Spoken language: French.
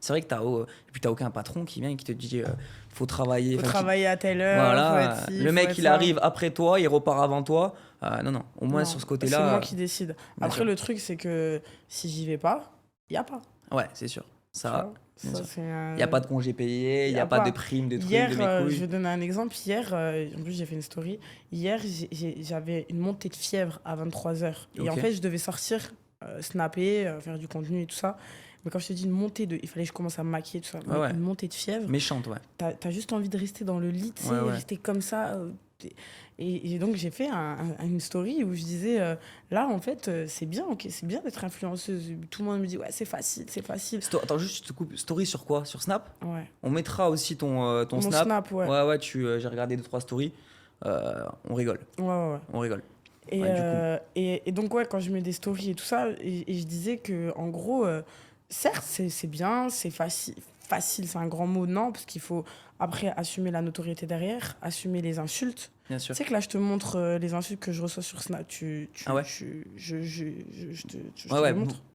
C'est vrai que et puis t'as aucun patron qui vient et qui te dit faut travailler. Faut Enfin, travailler à telle heure, faut voilà, être ci, le faut mec être il ça. arrive après toi, il repart avant toi. Non, non, au moins Non, sur ce c'est moi côté-là, qui décide. bien Après, sûr. le truc, c'est que si j'y vais pas, y a pas. Ouais, c'est sûr. Tu Ça, vois, bien ça, sûr. c'est Il n'y a pas de congé payé, il y n'y a a pas de pas. prime, de trucs, de Hier, mes je couilles. vais donner un exemple. Hier, en plus, j'ai fait une story. Hier, j'avais une montée de fièvre à 23h. Et en Ok. fait, je devais sortir, snapper, faire du contenu et tout ça. Mais quand je te dis une montée de... Il fallait que je commence à me maquiller, tout ça. Ouais, Mais ouais. une montée de fièvre, Méchante, ouais. t'as juste envie de rester dans le lit, tu sais, Ouais, ouais. rester comme ça. Et donc, j'ai fait une story où je disais, là, en fait, c'est bien, ok, c'est bien d'être influenceuse. Tout le monde me dit, ouais, c'est facile, c'est facile. Attends, juste, je te coupe. Story sur quoi? Sur Snap? Ouais. On mettra aussi ton Mon Snap. Snap, ouais. Ouais, ouais, j'ai regardé 2-3 stories. On rigole. Ouais, ouais, ouais. On rigole. Et, Ouais, du coup. et donc, ouais, quand je mets des stories et tout ça, et je disais que, en gros, certes, c'est bien, c'est facile. Facile, c'est un grand mot, non, parce qu'il faut après assumer la notoriété derrière, assumer les insultes. Bien Tu sûr. sais que là, je te montre les insultes que je reçois sur Snap. Ah ouais? Je te Ouais, ouais. les montre.